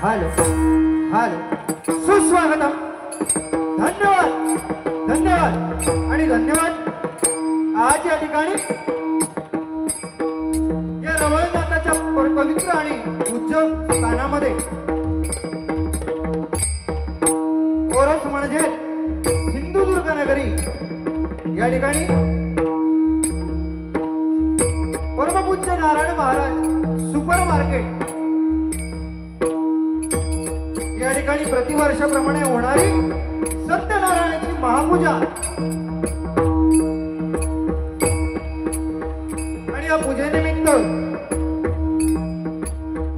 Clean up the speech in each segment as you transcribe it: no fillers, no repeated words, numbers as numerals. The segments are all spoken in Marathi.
हॅलो हॅलो सुस्वागतम. धन्यवाद धन्यवाद आणि धन्यवाद. आज या ठिकाणी या रवळनाथाच्या पवित्र आणि उज्ज्वल स्थानामध्ये ओरस म्हणजे सिंधुदुर्ग नगरी या ठिकाणी परमपूज्य नारायण महाराज सुपर मार्केट या ठिकाणी प्रतिवर्षाप्रमाणे होणारी सत्यनारायणाची महापूजा आणि या पूजेनिमित्त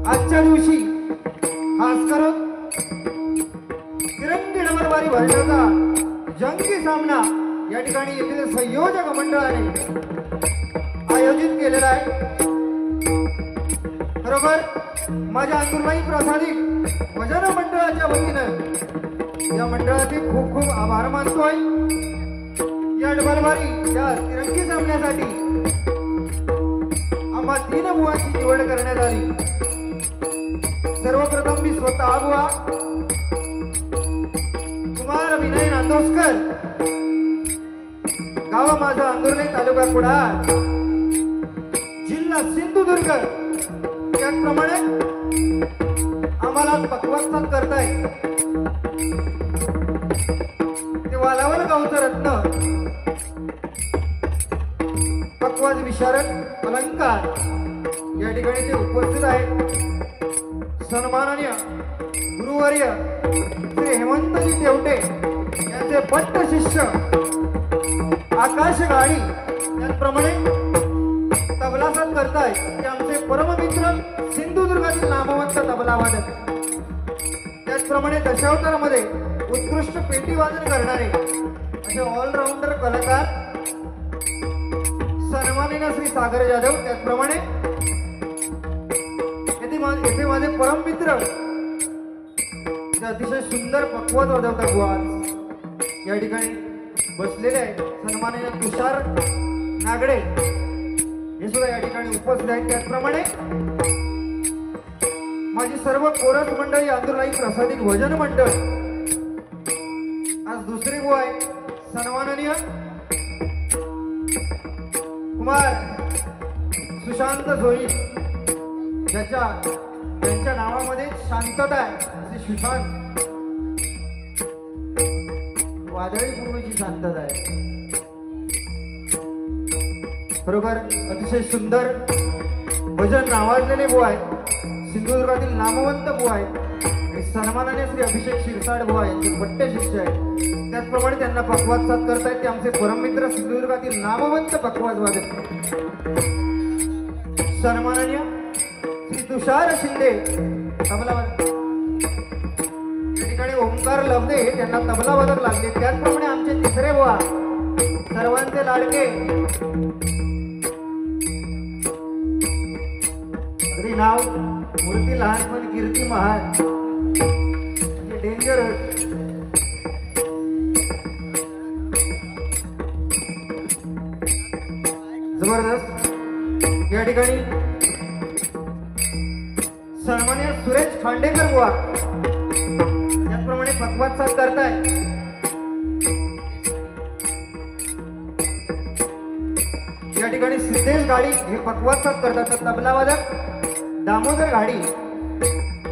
आजच्या दिवशी खास करून तिरंगी डबलबारी भरण्याचा जंगी सामना या ठिकाणी येथील संयोजक मंडळाने आयोजित केलेला आहे. खरोखर माझ्या अंतुरबाई प्रासादिक भजन मंडळाच्या वतीनं या मंडळाचे खूप खूप आभार मानतोय. या डबलबारी या तिरंगी सामन्यासाठी आम्हा 3 बुवांची निवड करण्यात आली. सर्वप्रथम मी स्वतः बुवा कुमार विनय नांदोस्कर, गाव माझा अंदुर्ली, तालुका कुडाळ, जिल्हा सिंधुदुर्ग. त्याचप्रमाणे आम्हाला पक्वास्तान करताय ते वालावल गावचं रत्न पक्वाज विशारद अलंकार या ठिकाणी ते उपस्थित आहेत. सन्माननीय गुरुवर्य श्री हेमंतजी देवटे यांचे पट्ट शिष्य आकाश गाडी. त्याचप्रमाणे तबला साथ करताय ते आमचे परममित्र सिंधुदुर्गातील नामवंत तबला वादक. त्याचप्रमाणे दशावतारामध्ये उत्कृष्ट पेटी वादन करणारे असे ऑलराऊंडर कलाकार सन्माननीय श्री सागर जाधव. त्याचप्रमाणे येथे माझे परममित्र अतिशय सुंदर पक्वाज वाजवतात बुवा या ठिकाणी बसलेले आहेत. सन्माननीय तुषार नागडे हे सुद्धा या ठिकाणी उपस्थित आहेत. त्याचप्रमाणे माझी सर्व कोरस मंडळी, अंदुरलाई प्रसादिक भजन मंडळ. आज दुसरी बुवा आहे सन्माननीय कुमार सुशांत झोई, ज्यांच्या नावामध्ये शांतता आहे असे सुशांत. वादळी पूर्वीची शांतता आहे. बरोबर अतिशय सुंदर भजन नावाजलेले बुवा आहे. सिंधुदुर्गातील नामवंत बुवा आहे. सन्माननीय श्री अभिषेक शिरसाट बुवा यांचे पट्टे शिष्य आहेत. त्याचप्रमाणे त्यांना पक्वाज साथ करतायत ते आमचे परममित्र सिंधुदुर्गातील नामवंत पक्वाज वादक सन्माननीय श्री तुषार शिंदे तबला वादक. या ठिकाणी ओंकार लवदे त्यांना तबला वादक लागले. त्याचप्रमाणे आमचे तिसरे बुवा सर्वांचे लाडके अगदी नाव मूर्ती लहानपणी कीर्ती महान डेंजर जबरदस्त. या ठिकाणी सन्माननीय सुरेश खांडेकर बुवा त्याचप्रमाणे पक्वाज साथ करताय. या ठिकाणी सिद्धेश गाडी हे पक्वाज साथ करतात. तबला वादक दामोदर गाडी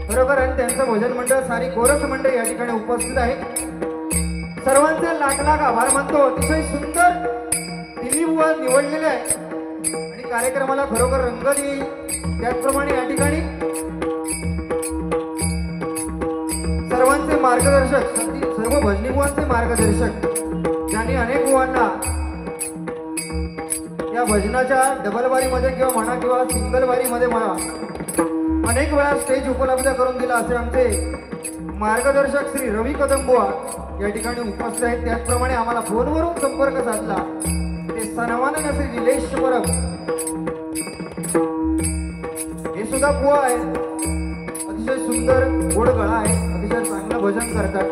बरोबर आणि त्यांचं भजन मंडळ सारी कोरस मंडळ या ठिकाणी उपस्थित आहे. सर्वांचे लाख लाख आभार मानतो. अतिशय सुंदर 3 बुवा निवडलेले आहे आणि कार्यक्रमाला खरोखर रंग देईल. त्याचप्रमाणे या ठिकाणी सर्वांचे मार्गदर्शक, सर्व भजनी बुवांचे मार्गदर्शक ज्यांनी अनेक बुवांना या भजनाच्या डबलबारीमध्ये किंवा म्हणा किंवा सिंगलबारीमध्ये म्हणा अनेक वेळा स्टेज उपलब्ध करून दिला असे आमचे मार्गदर्शक श्री रवी कदम बुवा या ठिकाणी उपस्थित आहेत. त्याचप्रमाणे आम्हाला फोनवरून संपर्क साधला ते सन्माननीय श्री निलेश परब हे सुद्धा बुवा आहेत. अतिशय सुंदर गोड गळा आहे. अतिशय चांगलं भजन करतात.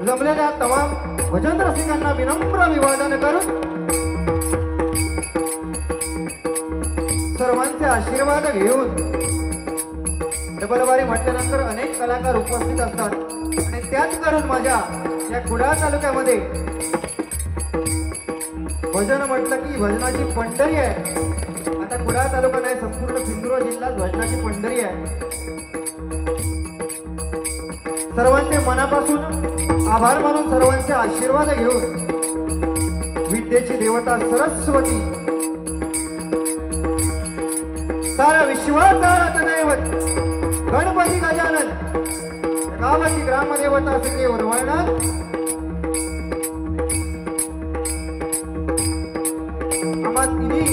जमलेल्या तमाम भजन रसिकांना विनम्र अभिवादन करून सर्वांचे आशीर्वाद घेऊन डबलवारी म्हटल्यानंतर अनेक कलाकार उपस्थित असतात आणि त्याच करून माझ्या या कुडाळ तालुक्यामध्ये भजन म्हटलं की भजनाची पंढरी आहे. आता कुडाळ तालुका नाही, संपूर्ण सिंधुदुर्ग जिल्ह्यात भजनाची पंढरी आहे. सर्वांचे मनापासून आभार मानून सर्वांचे आशीर्वाद घेऊन विद्येची देवता सरस्वती, सारा विश्वाचा दैवत गणपती गजानन, गावाची ग्रामदेवता सगळे उरवाळणार आम्हा तिन्ही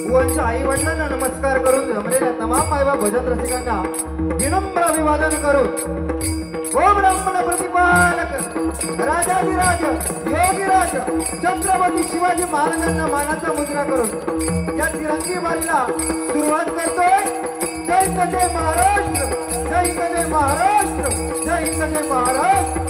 बुवांच्या आई वडिलांना नमस्कार करून जमलेल्या तमाम मायबा भजन रसिकांना विनम्र अभिवादन करून ओम ब्राह्मण प्रतिपालक राजाधिराज योगीराज छत्रपती शिवाजी महाराजांना मानाचा मुद्रा करून या तिरंगी वारीला सुरुवात करतोय. जय हिंद जय महाराष्ट्र, जय हिंद जय महाराष्ट्र, जय हिंद जय महाराष्ट्र.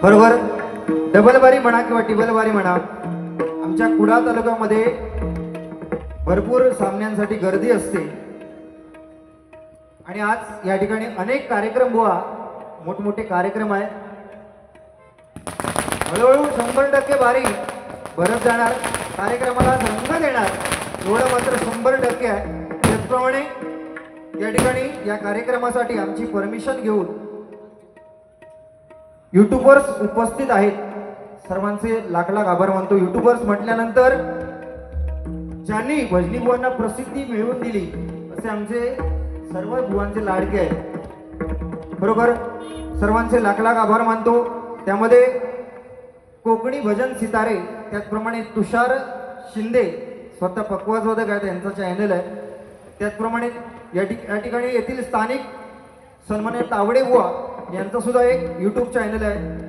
बरोबर, डबलबारी म्हणा किंवा टिबलबारी म्हणा, आमच्या कुडाळ तालुक्यामध्ये भरपूर सामन्यांसाठी गर्दी असते आणि आज या ठिकाणी अनेक कार्यक्रम बुवा मोठमोठे कार्यक्रम आहेत. हळूहळू 100% बारी भरत जाणार, कार्यक्रमाला रंग देणार एवढं मात्र 100% आहे. त्याचप्रमाणे या ठिकाणी या कार्यक्रमासाठी आमची परमिशन घेऊन युट्यूबर्स उपस्थित आहेत. सर्वांचे लाख लाख आभार मानतो. युट्यूबर्स म्हटल्यानंतर ज्यांनी भजनी बुवांना प्रसिद्धी मिळवून दिली असे आमचे सर्व बुवांचे लाडके आहेत. बरोबर, सर्वांचे लाख लाख आभार मानतो. त्यामध्ये कोकणी भजन सितारे, त्याचप्रमाणे तुषार शिंदे स्वतः पक्वाजवादक आहेत, त्यांचा चॅनल आहे. त्याचप्रमाणे या ठिकाणी येथील स्थानिक सन्मान्य तावडे बुवा यांचं सुद्धा एक यूट्यूब चॅनल आहे.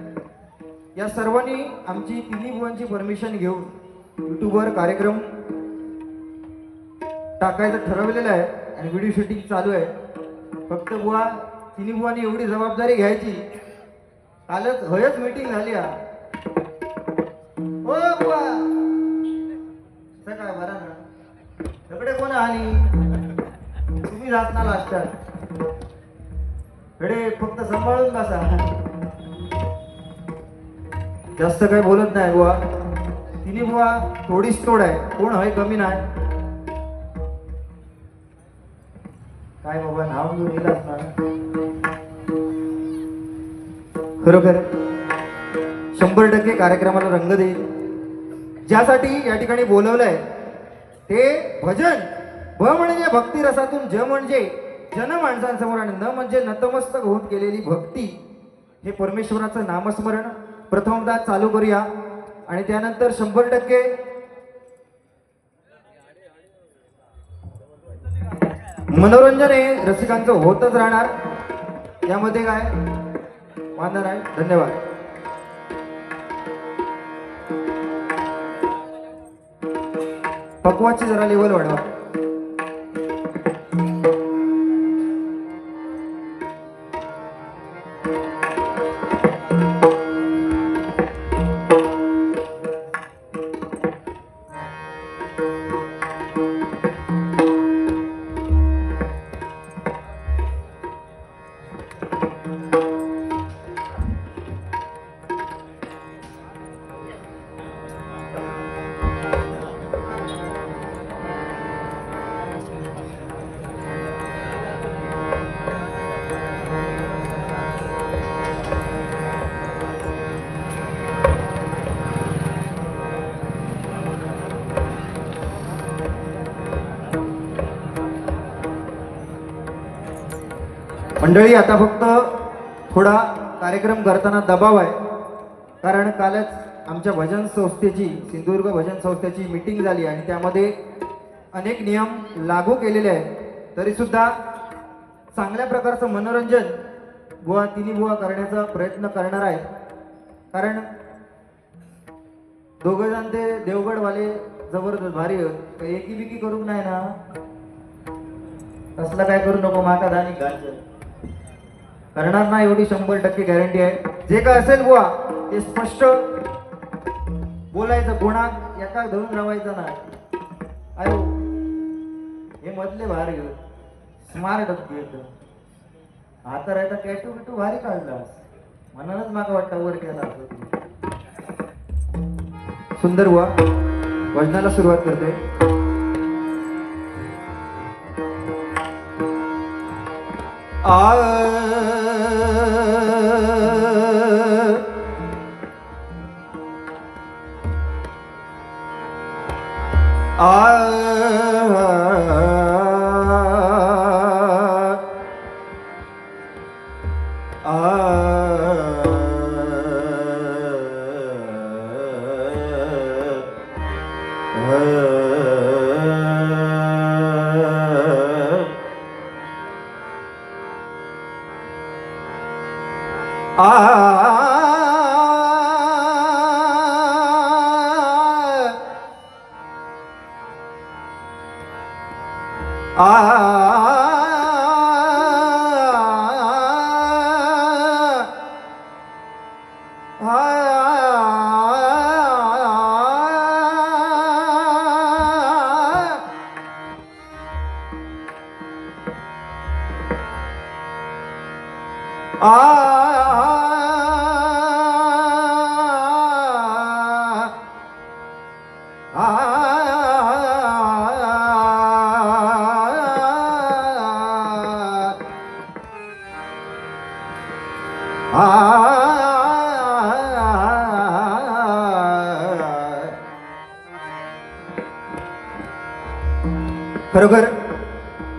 या सर्वांनी आमची तिन्ही बुवांची परमिशन घेऊन यूट्यूबवर कार्यक्रम टाकायचं ठरवलेलं आहे आणि व्हिडिओ शूटिंग चालू आहे. फक्त बुवा तिन्ही बुवांनी एवढी जबाबदारी घ्यायची. कालच हयच मीटिंग झाली. ओ बुवा काय बरा ना, सगळे कोण आली, तुम्ही जात ना लास्टात कडे फक्त सांभाळून बसा. जास्त काही बोलत नाही बुवा. तिन्ही बुवा थोडीच तोड आहे, कोण हय कमी नाही. काय बाबा नाव घेऊन गेला असणार. खरोखर 100% कार्यक्रमाला रंग देईल. ज्यासाठी या ठिकाणी बोलवलंय ते भजन, भ म्हणजे भक्ती रसातून, ज म्हणजे जन माणसांसमोर आणि न म्हणजे नतमस्तक होऊन केलेली भक्ती. हे परमेश्वराचं नामस्मरण प्रथमतः चालू करूया आणि त्यानंतर 100% मनोरंजन हे रसिकांचं होतच राहणार. यामध्ये काय वांधा नाही. धन्यवाद. पक्वाची जरा लेवल वाढवा. मंडळी, आता फक्त थोडा कार्यक्रम करताना दबाव आहे, कारण कालच आमच्या भजन संस्थेची, सिंधुदुर्ग भजन संस्थेची मीटिंग झाली आणि त्यामध्ये अनेक नियम लागू केलेले आहेत. तरी सुद्धा चांगल्या प्रकारचं मनोरंजन बुवा तिन्ही बुवा करण्याचा प्रयत्न करणार आहे. कारण दोघ जण ते देवगडवाले जबरदस्त भारी एकी बिकी करू नाही ना तसला काय करू नको माका दानी करणार ना एवढी 100% गॅरंटी आहे जे काय असेल बुवा ते स्पष्ट बोलायचं गुणात एका धरून राहायचं ना अयो हे मधले भारी स्मार्ट एकदम आता राहता कॅटू बिटू भारी काढला म्हणूनच माका वाटतं वर केला सुंदर हुआ वजनाला सुरुवात करते खरोखर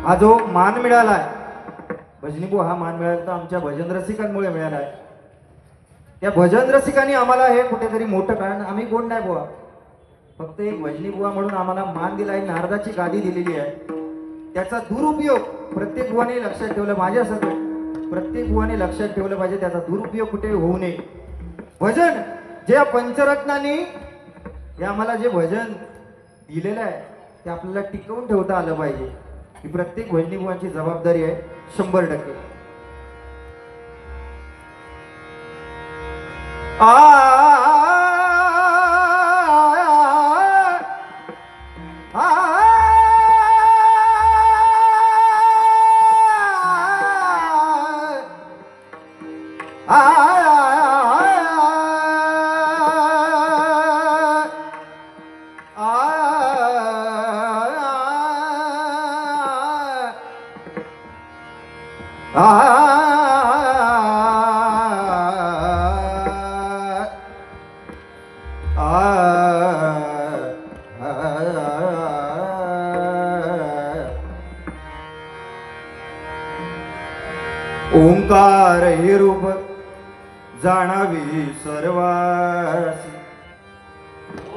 हा जो मान मिळालाय भजनीबू हा मान मिळाला तर आमच्या भजन रसिकांमुळे मिळालाय त्या भजन रसिकांनी आम्हाला हे कुठेतरी मोठं कारण आम्ही कोण नाही बुवा फक्त एक भजनी बुवा म्हणून आम्हाला मान दिलाय नारदाची गादी दिलेली आहे त्याचा दुरुपयोग प्रत्येक बुवाने लक्षात ठेवलं माझ्यासकट प्रत्येक बुवाने लक्षात ठेवलं पाहिजे त्याचा दुरुपयोग कुठे होऊ नये भजन जे पंचरत्नांनी हे आम्हाला जे भजन दिलेलं आहे ते आपल्याला टिकवून ठेवता आलं पाहिजे ही प्रत्येक भजनी बुवांची जबाबदारी आहे 100% ओंकार हे रूप जाणावी सर्वासी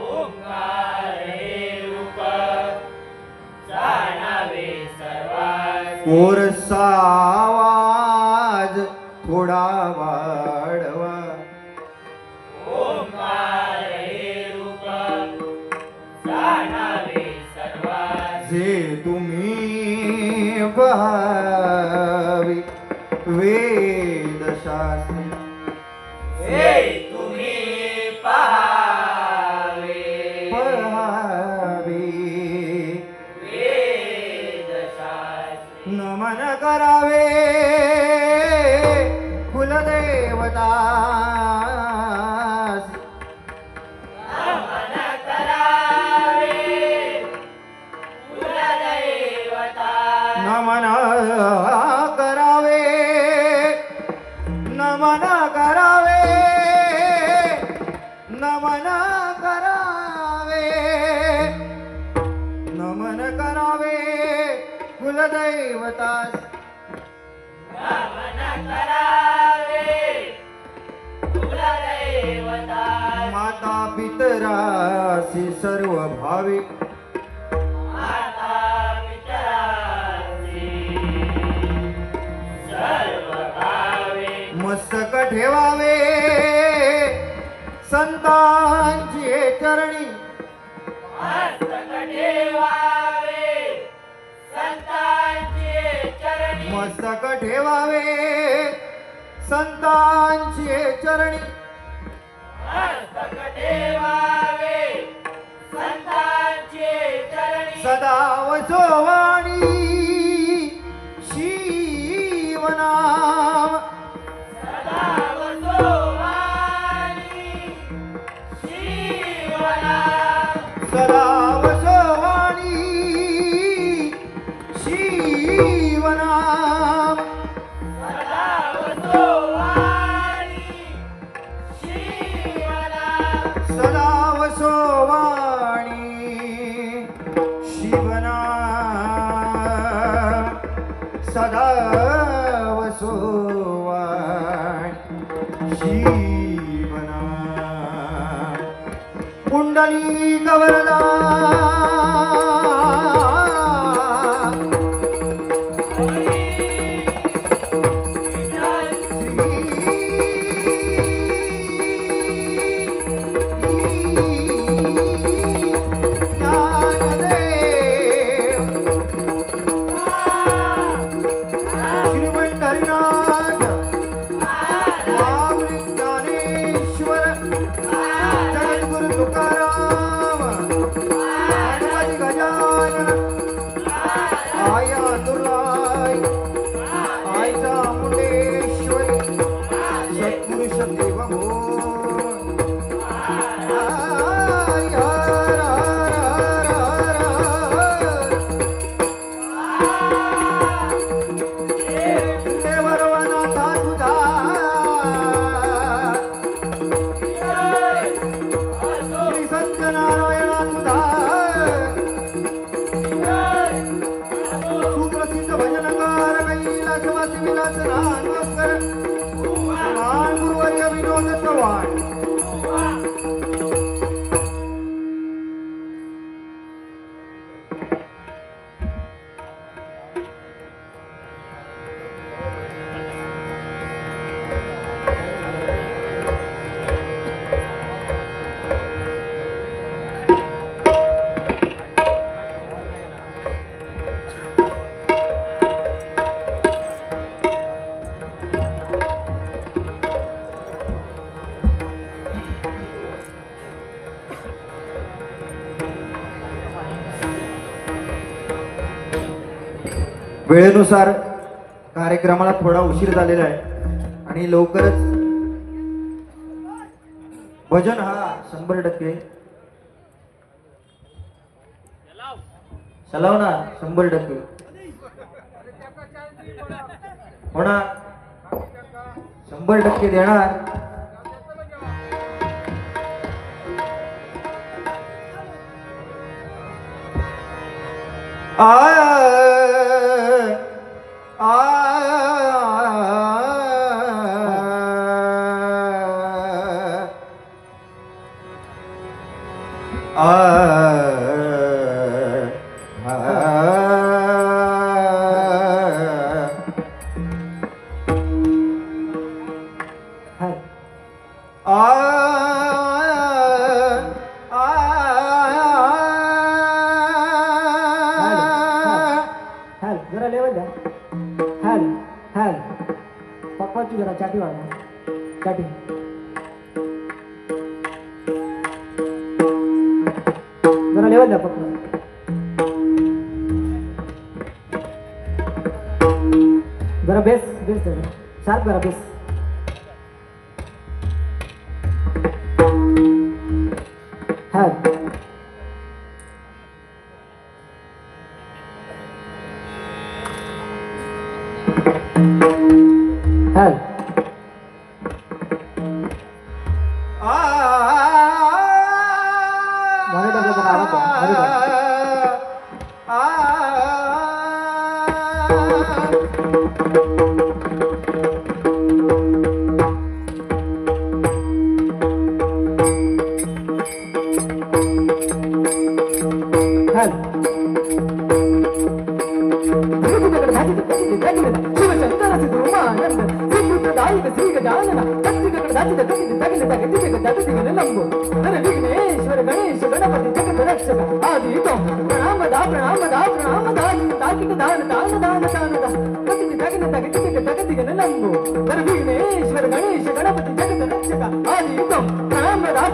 ओंकार हे रूप जाणावे सर्वासी कोरसा आवाज थोडा वाढवा ओंकार हे रूप जाणावे सर्वासी जे तुम्ही पहावी वेदशास्त्री हे तुम्ही पाहावे वेदशास्त्री नमन करावे कुलदेवता नमन करावे कुलदैवता नमन करावे नमन करावे नमन करावे नमन करावे कुलदैवतास नमन करावे कुलदैवता माता पितरासी सर्व भाविक माता पितरासी सर्व भावे मस्तक ठेवावे संतांची हे चरणी मस्तक ठेवावे संतांचे चरणी मस्तक ठेवावे संतांची हे चरणी मस्तक ठेवावे संतांचे चरणी सदा वसोवाणी शिवनाम सदा वसोवाणी शिवनाम सदा वसोवाणी शिवनाम सदा वसोवाणी शिवनाम सदा वसोवाणी शिवनाम सदा वसोवाणी शिवनाम पुंडलिक वरदा वेळेनुसार कार्यक्रमाला थोडा उशीर झालेला आहे आणि लवकरच भजन हा 100% चलाव ना 100% हो ना 100% देणार जरा लेवल द्या हॅल हॅल पप्पाची जरा चाटी वाढवा चाटी जरा लेवल द्या पप्पा जरा बेस बेस द्या शार्प करा बेस हॅल हॅल भारी टाकलं पण आराम करा, भारी टाकलं. हॅल शिवशंकर श्री गजानन राज जगती तगिल तगिल जगत दिगन लंबो धन विघ्नेश्वर गणेश गणपति जगत रक्षक आदि तुम प्रणाम दा ताकिक दान दान दान दान दा गति तगिल तगिल जगत दिगन लंबो धन विघ्नेश्वर गणेश गणपति जगत रक्षक आदि तुम प्रणाम दा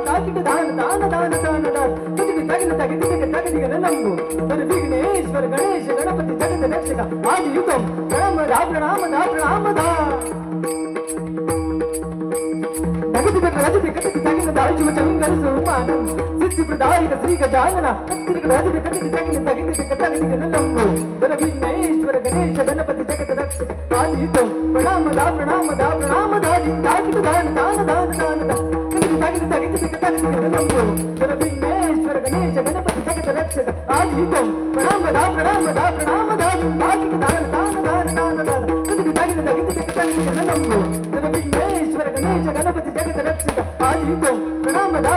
ताकिक दान दान दान दान दा गति तगिल तगिल जगत दिगन लंबो धन विघ्नेश्वर गणेश गणपति जगत रक्षक आदि तुम प्रणाम दा सिद्धि प्रदायक श्री गजानन विघ्नेश्वर गणेश गणपति जगत रक्षक आदि तुम प्रणाम दा ताकिक दान दान दान दान दा विघ्नेश्वर गणेश गणपति जगत रक्षक आदि तुम प्रणाम दा ताकिक दान दान दान दान दा विघ्नेश्वर गणेश गणपति जगत रक्षक आदि तुम प्रणाम दा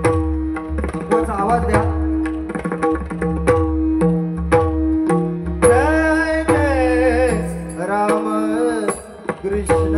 भगवानचा आवाज द्या जय जय राम कृष्ण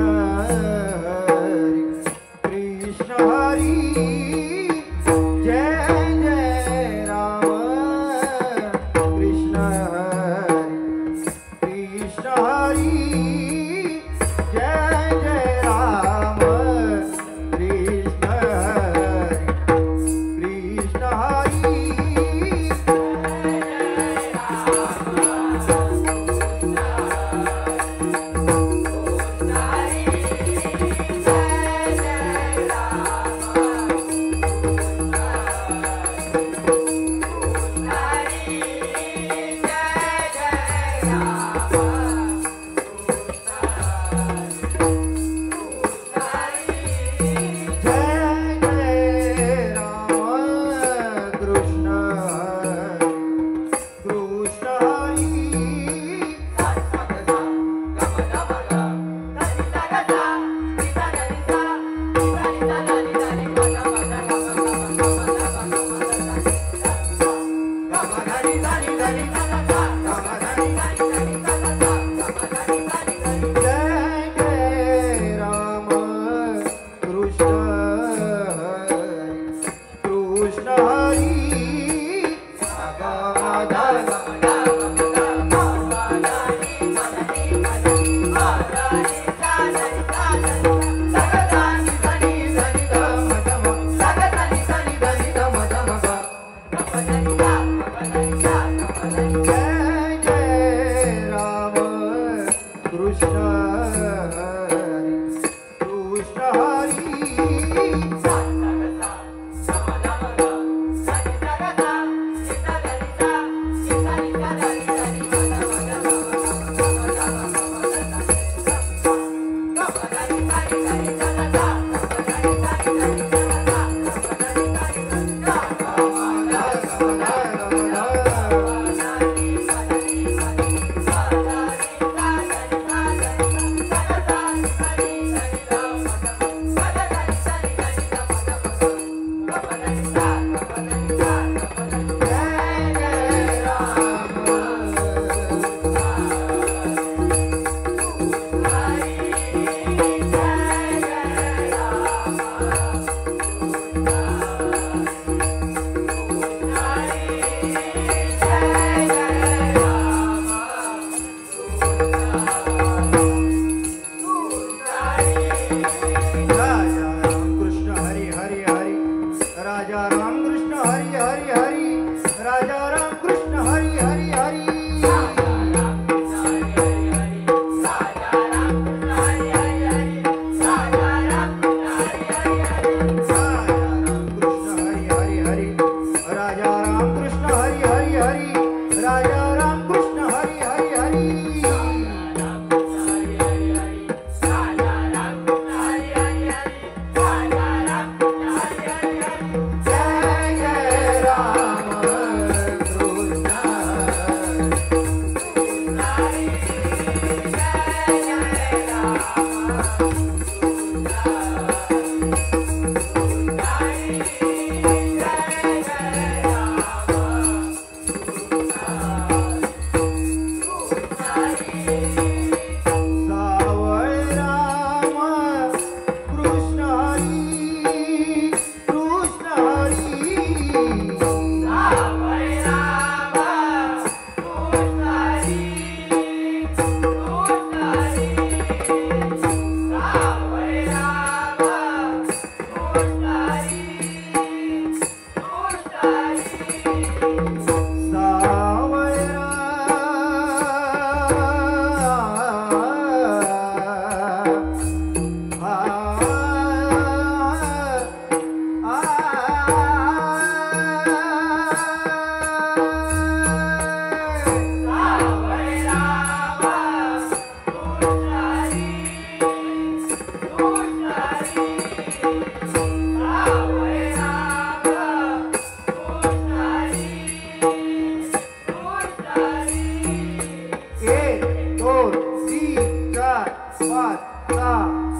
4 3 4 5 6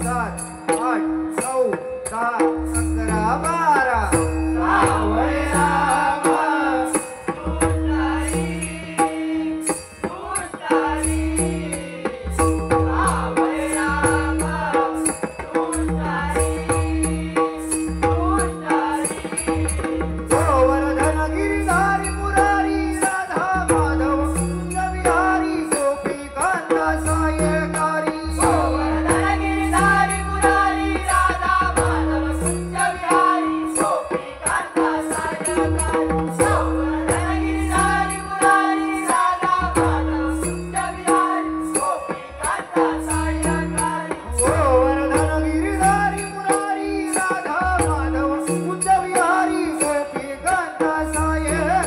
7 8 9 10 11 12 सावळे राम गोवर्धन गिरिधारी मुरारी राधा माधव कुंज विहारी गोपीकांत सायकारी गोवर्धन गिरिधारी मुरारी राधा माधव कुंज विहारी गोपीकांत सायकारी गोवर्धन गिरिधारी मुरारी राधा माधव कुंज विहारी गोपीकांत सायकारी गोवर्धन गिरिधारी मुरारी राधा माधव कुंज विहारी गोपीकांत सायकारी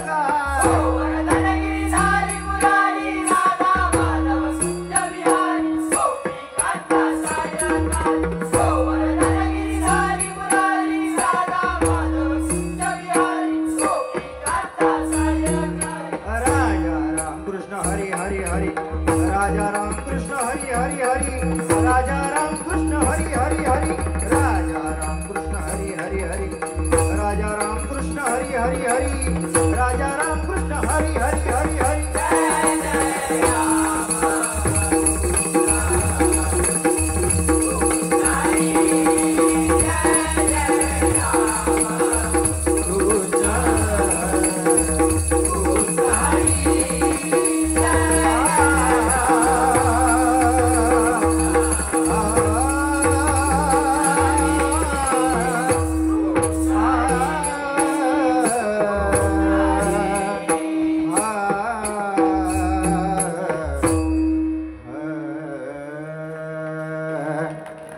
गोवर्धन गिरिधारी मुरारी राधा माधव कुंज विहारी गोपीकांत सायकारी गोवर्धन गिरिधारी मुरारी राधा माधव कुंज विहारी गोपीकांत सायकारी राजा राम कृष्ण हरी हरी हरी राजा राम कृष्ण हरी हरी हरी राजा राम कृष्ण हरी हरी हरी राजा राम कृष्ण हरी हरी हरी राजा राम कृष्ण हरी हरी हरी राजा राम कृष्ण हरी हरी हरी हरी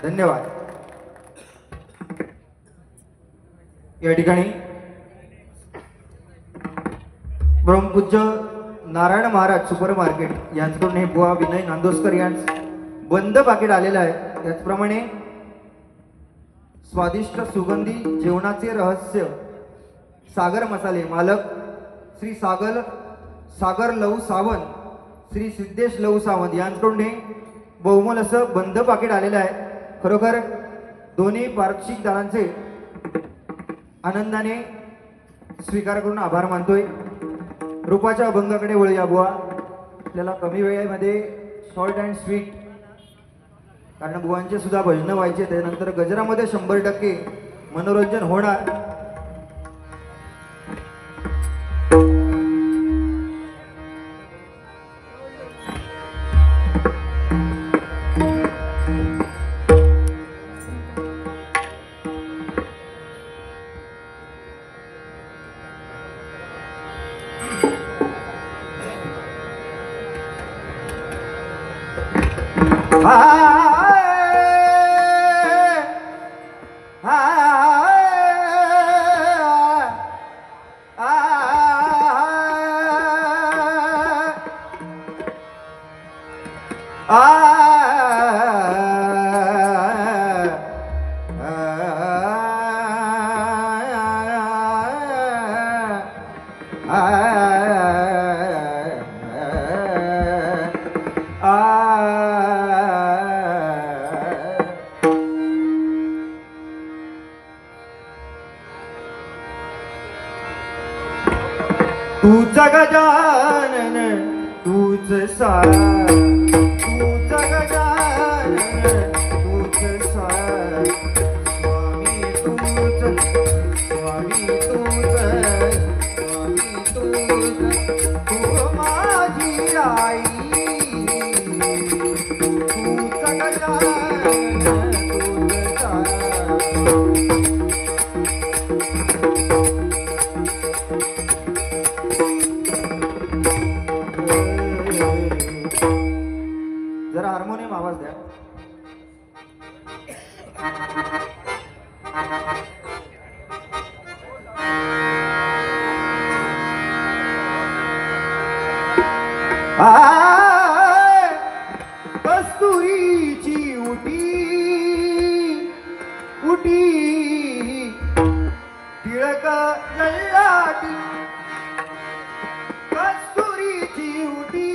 धन्यवाद. या ठिकाणी ब्रह्मपूज्य नारायण महाराज सुपर मार्केट यांच्याकडून हे बुवा विनय नांदोसकर यांचं बंद पाकिट आलेलं आहे. त्याचप्रमाणे स्वादिष्ट सुगंधी जेवणाचे रहस्य सागर मसाले मालक श्री सागर लहू सावंत श्री सिद्धेश लहू सावंत यांच्याकडून हे बहुमोल असं बंद पाकिट आलेलं आहे. खरोखर दोन्ही पारक्षिकदारांचे आनंदाने स्वीकार करून आभार मानतोय. रूपाच्या अभंगाकडे वळूया बुवा. आपल्याला कमी वेळेमध्ये शॉर्ट अँड स्वीट, कारण बुवांचे सुद्धा भजनं व्हायचे. त्यानंतर गजरामध्ये 100% मनोरंजन होणार. तूच गजानन तूच सारा, तूच गजानन तूच सारा. स्वामी तूच, स्वामी तूच, स्वामी तूच, तू माझी आई. तूच गजानन तूच सारा. जरा हार्मोनियम आवाज द्या. कस्तुरीची उटी उटी टिळक जल्लाटी. कस्तुरीची उटी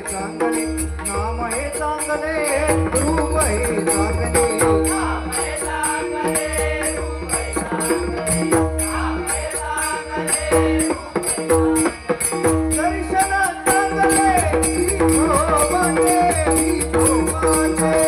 चांगले नाम हे चांगले रूप हे चांगले दर्शन चांगले विठोबाचे विठोबाचे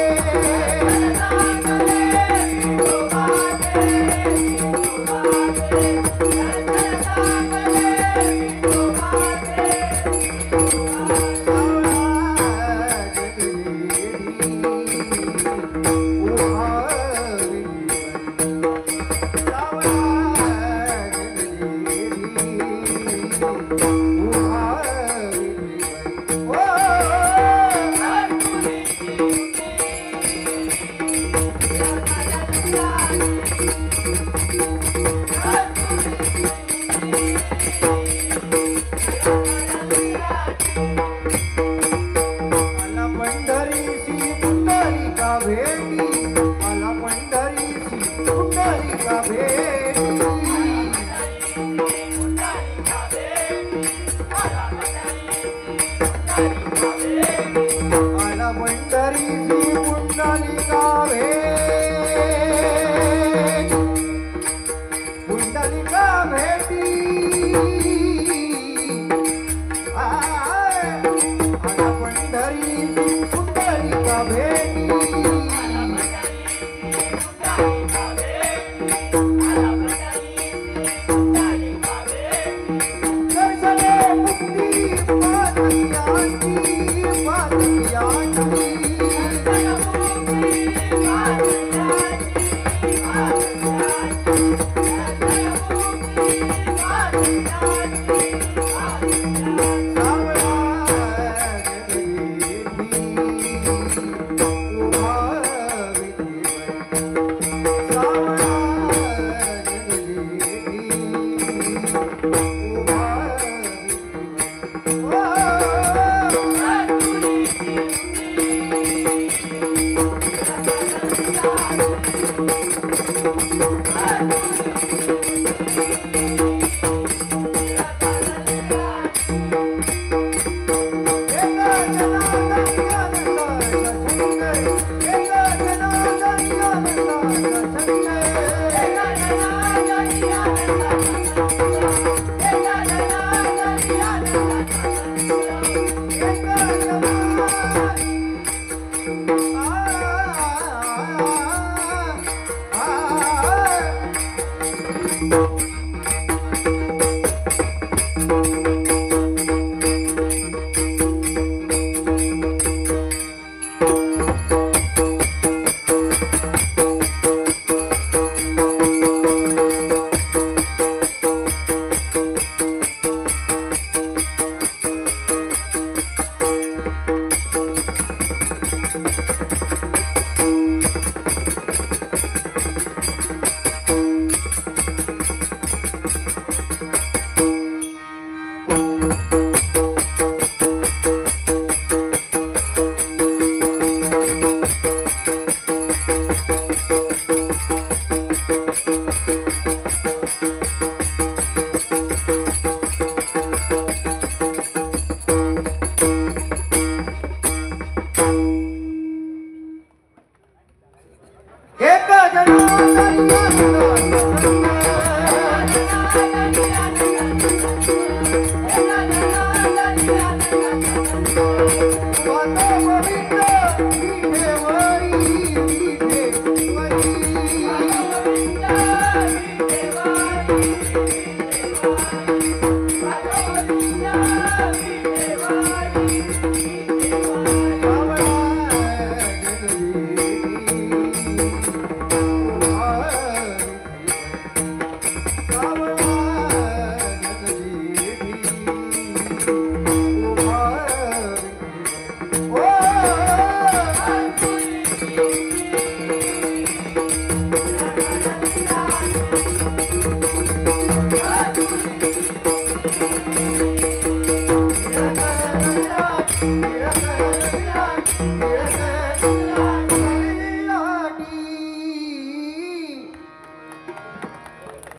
Thank you.